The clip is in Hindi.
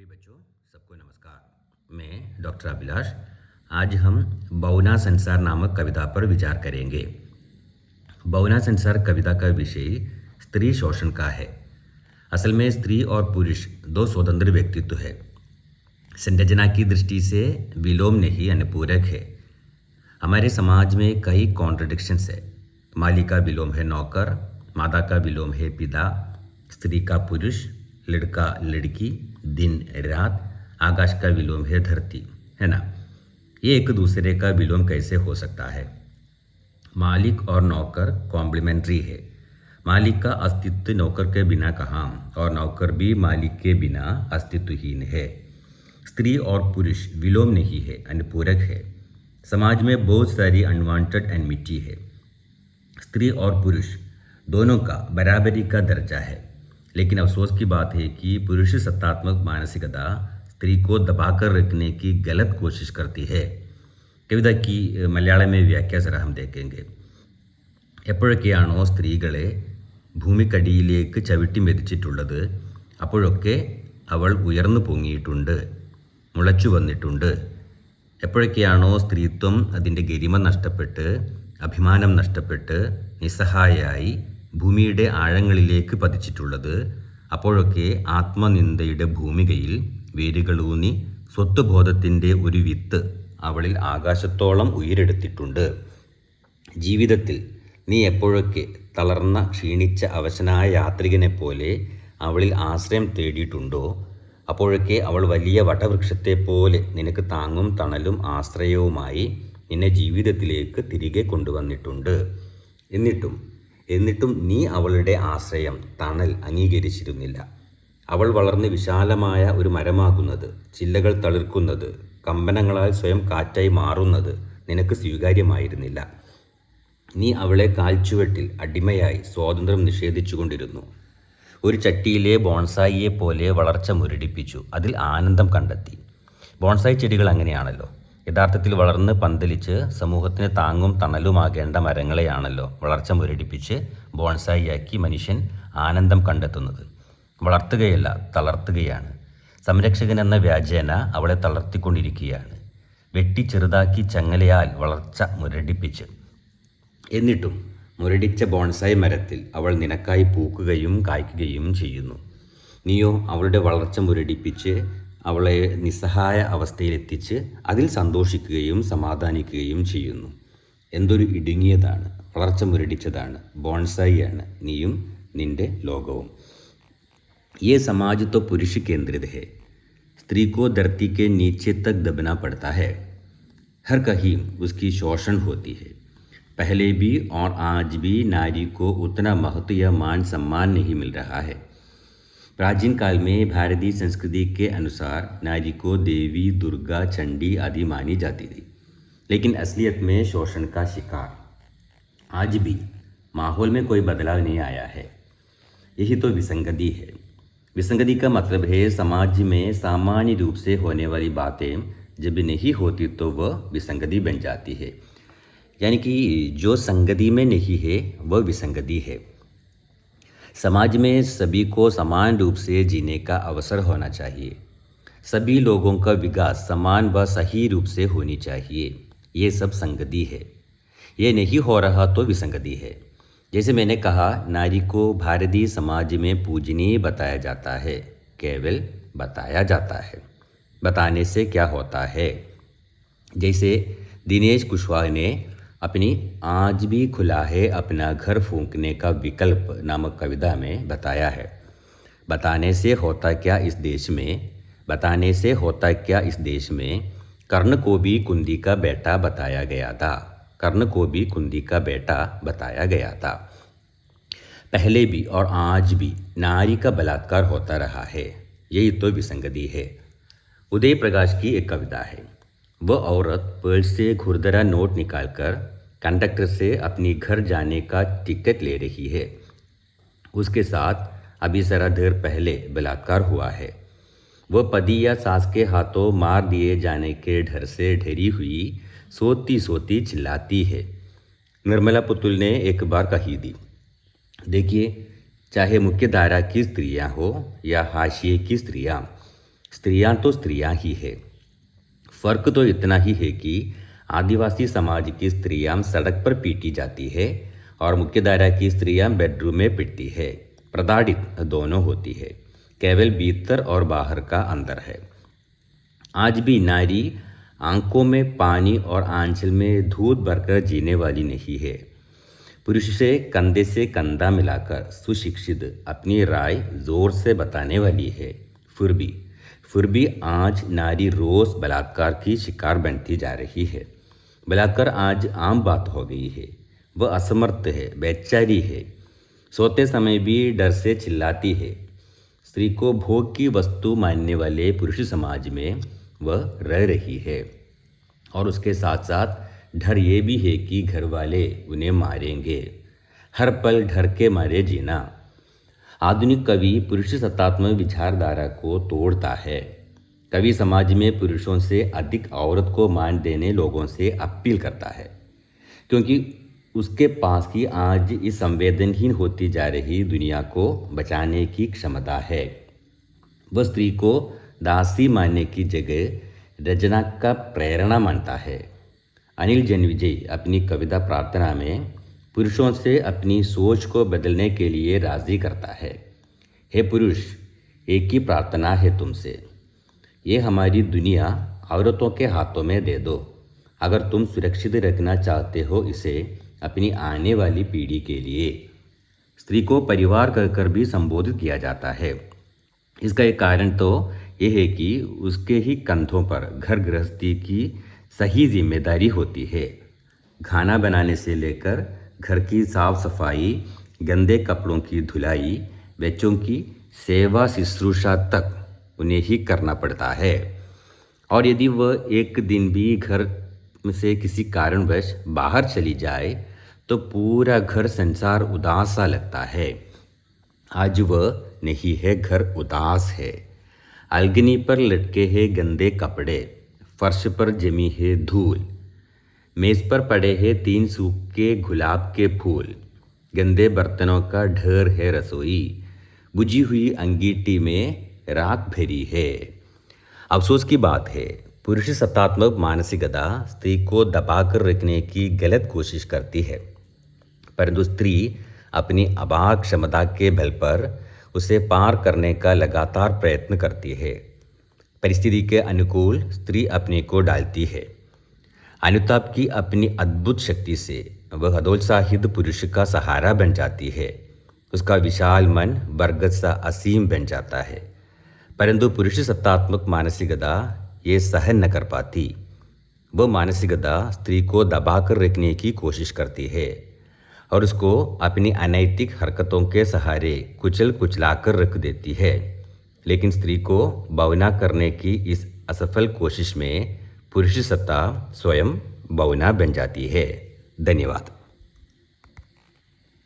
बच्चों, सबको नमस्कार। मैं डॉक्टर अभिलाष। आज हम बौना संसार नामक कविता पर विचार करेंगे। बौना संसार कविता का विषय स्त्री शोषण का है। असल में स्त्री और पुरुष दो स्वतंत्र व्यक्तित्व है। संरचना की दृष्टि से विलोम नहीं अनुपूरक है। हमारे समाज में कई कॉन्ट्रडिक्शंस है। माली का विलोम है नौकर, माता का विलोम है पिता, स्त्री का पुरुष, लड़का लड़की, दिन रात, आकाश का विलोम है धरती, है ना। ये एक दूसरे का विलोम कैसे हो सकता है। मालिक और नौकर कॉम्प्लीमेंट्री है। मालिक का अस्तित्व नौकर के बिना कहाँ, और नौकर भी मालिक के बिना अस्तित्वहीन है। स्त्री और पुरुष विलोम नहीं है, अनुपूरक है। समाज में बहुत सारी अनवांटेड एनमिटी है। स्त्री और पुरुष दोनों का बराबरी का दर्जा है, लेकिन अफसोस की बात है कि पुरुष सत्तात्मक मानसिकता स्त्री को दबाकर रखने की गलत कोशिश करती है। कविता की मलयाളം में व्याख्या जरा हम देखेंगे। എപ്പോഴൊക്കെയാണോ സ്ത്രീകളെ ഭൂമിക്കടിയിലേക്ക് ചവിട്ടി മെതിച്ചിട്ടുള്ളത്, അപ്പോഴൊക്കെ അവൾ ഉയർന്നു പൊങ്ങിയിട്ടുണ്ട്, മുളച്ചു വന്നിട്ടുണ്ട്. എപ്പോഴൊക്കെയാണോ സ്ത്രീത്വം അതിൻ്റെ ഗരിമ നഷ്ടപ്പെട്ട് അഭിമാനം നഷ്ടപ്പെട്ട് നിസ്സഹായയായി ഭൂമിയുടെ ആഴങ്ങളിലേക്ക് പതിച്ചിട്ടുള്ളത്, അപ്പോഴൊക്കെ ആത്മനിന്ദയുടെ ഭൂമികയിൽ വേരുകളൂന്നി സ്വത്വബോധത്തിൻ്റെ ഒരു വിത്ത് അവളിൽ ആകാശത്തോളം ഉയരെടുത്തിട്ടുണ്ട്. ജീവിതത്തിൽ നീ എപ്പോഴൊക്കെ തളർന്ന ക്ഷീണിച്ച അവശനായ യാത്രികനെ പോലെ അവളിൽ ആശ്രയം തേടിയിട്ടുണ്ടോ, അപ്പോഴൊക്കെ അവൾ വലിയ വടവൃക്ഷത്തെപ്പോലെ നിനക്ക് താങ്ങും തണലും ആശ്രയവുമായി നിന്നെ ജീവിതത്തിലേക്ക് തിരികെ കൊണ്ടുവന്നിട്ടുണ്ട്. എന്നിട്ടും നീ അവളുടെ ആശ്രയം, തണൽ അംഗീകരിച്ചിരുന്നില്ല. അവൾ വളർന്ന് വിശാലമായ ഒരു മരമാകുന്നത്, ചില്ലകൾ തളിർക്കുന്നത്, കമ്പനങ്ങളാൽ സ്വയം കാറ്റായി മാറുന്നത് നിനക്ക് സ്വീകാര്യമായിരുന്നില്ല. നീ അവളെ കാൽച്ചുവട്ടിൽ അടിമയായി സ്വാതന്ത്ര്യം നിഷേധിച്ചുകൊണ്ടിരുന്നു. ഒരു ചട്ടിയിലെ ബോൺസായിയെ പോലെ വളർച്ച മുരടിപ്പിച്ചു, അതിൽ ആനന്ദം കണ്ടെത്തി. ബോൺസായി ചെടികൾ അങ്ങനെയാണല്ലോ. യഥാർത്ഥത്തിൽ വളർന്ന് പന്തലിച്ച് സമൂഹത്തിന് താങ്ങും തണലുമാകേണ്ട മരങ്ങളെയാണല്ലോ വളർച്ച മുരടിപ്പിച്ച് ബോൺസായിയാക്കി മനുഷ്യൻ ആനന്ദം കണ്ടെത്തുന്നത്. വളർത്തുകയല്ല, തളർത്തുകയാണ്. സംരക്ഷകൻ എന്ന വ്യാജേന അവളെ തളർത്തിക്കൊണ്ടിരിക്കുകയാണ്. വെട്ടി ചെറുതാക്കി ചങ്ങലയാൽ വളർച്ച മുരടിപ്പിച്ച്. എന്നിട്ടും മുരടിച്ച ബോൺസായി മരത്തിൽ അവൾ നിനക്കായി പൂക്കുകയും കായ്ക്കുകയും ചെയ്യുന്നു. നീയോ അവളുടെ വളർച്ച മുരടിപ്പിച്ച് അവളെ നിസ്സഹായ അവസ്ഥയിലെത്തിച്ച് അതിൽ സന്തോഷിക്കുകയും സമാധാനിക്കുകയും ചെയ്യുന്നു. എന്തൊരു ഇടുങ്ങിയതാണ്, വളർച്ച മുരടിച്ചതാണ്, ബോൺസായിയാണ് നീയും നിൻ്റെ ലോകവും. ये समाज तो पुरुष केंद्रित है। स्त्री को धरती के नीचे तक दबना पड़ता है। हर कहीं उसकी शोषण होती है। पहले भी और आज भी नारी को उतना महत्व या मान सम्मान नहीं मिल रहा है। प्राचीन काल में भारतीय संस्कृति के अनुसार नारी को देवी, दुर्गा, चंडी आदि मानी जाती थी, लेकिन असलियत में शोषण का शिकार। आज भी माहौल में कोई बदलाव नहीं आया है। यही तो विसंगति है। विसंगति का मतलब है समाज में सामान्य रूप से होने वाली बातें जब नहीं होती तो वह विसंगति बन जाती है। यानी कि जो संगति में नहीं है वह विसंगति है। समाज में सभी को समान रूप से जीने का अवसर होना चाहिए। सभी लोगों का विकास समान व सही रूप से होनी चाहिए। ये सब संगति है। ये नहीं हो रहा तो विसंगति है। जैसे मैंने कहा, नारी को भारतीय समाज में पूजनीय बताया जाता है, केवल बताया जाता है। बताने से क्या होता है। जैसे दिनेश कुशवाहा ने अपनी आज भी खुला है अपना घर फूंकने का विकल्प नामक कविता में बताया है। बताने से होता क्या इस देश में, बताने से होता क्या इस देश में, कर्ण को भी कुंती का बेटा बताया गया था, कर्ण को भी कुंती का बेटा बताया गया था। पहले भी और आज भी नारी का बलात्कार होता रहा है। यही तो विसंगति है। उदय प्रकाश की एक कविता है। वह औरत पर्स से खुरदरा नोट निकालकर कंडक्टर से अपनी घर जाने का टिकट ले रही है। उसके साथ अभी जरा देर पहले बलात्कार हुआ है। वह पति या सास के हाथों मार दिए जाने के डर से डरी हुई सोती सोती चिल्लाती है। निर्मला पुतुल ने एक बार कही थी, देखिए, चाहे मुख्य धारा की स्त्रियां हो या हाशिए की स्त्रियां, स्त्रियां तो स्त्रियां ही है। फ़र्क तो इतना ही है कि आदिवासी समाज की स्त्रियां सड़क पर पीटी जाती है और मुख्यधारा की स्त्रियां बेडरूम में पिटती है। प्रताड़ित दोनों होती है, केवल भीतर और बाहर का अंतर है। आज भी नारी आंखों में पानी और आंचल में दूध भरकर जीने वाली नहीं है। पुरुष से कंधा मिलाकर सुशिक्षित अपनी राय जोर से बताने वाली है। फिर भी आज नारी रोज बलात्कार की शिकार बनती जा रही है। बलात्कार आज आम बात हो गई है। वह असमर्थ है, बेचारी है, सोते समय भी डर से चिल्लाती है। स्त्री को भोग की वस्तु मानने वाले पुरुष समाज में वह रह रही है और उसके साथ साथ डर ये भी है कि घर वाले उन्हें मारेंगे। हर पल डर के मारे जीना। आधुनिक कवि पुरुष सत्तात्मक विचारधारा को तोड़ता है। कवि समाज में पुरुषों से अधिक औरत को मान देने लोगों से अपील करता है, क्योंकि उसके पास की आज इस संवेदनहीन होती जा रही दुनिया को बचाने की क्षमता है। वह स्त्री को दासी मानने की जगह रचना का प्रेरणा मानता है। अनिल जन्मेजय अपनी कविता प्रार्थना में पुरुषों से अपनी सोच को बदलने के लिए राजी करता है। हे पुरुष, एक ही प्रार्थना है तुमसे, ये हमारी दुनिया औरतों के हाथों में दे दो। अगर तुम सुरक्षित रखना चाहते हो इसे अपनी आने वाली पीढ़ी के लिए। स्त्री को परिवार कहकर भी संबोधित किया जाता है। इसका एक कारण तो यह है कि उसके ही कंधों पर घर गृहस्थी की सही जिम्मेदारी होती है। खाना बनाने से लेकर घर की साफ सफाई, गंदे कपड़ों की धुलाई, बच्चों की सेवा शुश्रूषा तक उन्हें ही करना पड़ता है। और यदि वह एक दिन भी घर में से किसी कारणवश बाहर चली जाए तो पूरा घर संसार उदास सा लगता है। आज वह नहीं है, घर उदास है। अलगनी पर लटके हैं गंदे कपड़े, फर्श पर जमी है धूल, मेज पर पड़े हैं 3 सूखे गुलाब के फूल, गंदे बर्तनों का ढेर है रसोई, बुझी हुई अंगीठी में राख भरी है। अफसोस की बात है, पुरुष सत्तात्मक मानसिकता स्त्री को दबाकर रखने की गलत कोशिश करती है, परंतु स्त्री अपनी अपार क्षमता के बल पर उसे पार करने का लगातार प्रयत्न करती है। परिस्थिति के अनुकूल स्त्री अपने को डालती है। अनुताप की अपनी अद्भुत शक्ति से वह हतोत्साहित पुरुष का सहारा बन जाती है। उसका विशाल मन बरगद सा असीम बन जाता है, परंतु पुरुष सत्तात्मक मानसिकता ये सहन न कर पाती। वह मानसिकता स्त्री को दबाकर रखने की कोशिश करती है और उसको अपनी अनैतिक हरकतों के सहारे कुचल कुचलाकर रख देती है। लेकिन स्त्री को बौना करने की इस असफल कोशिश में पुरुष सत्ता स्वयं बौना बन जाती है। धन्यवाद।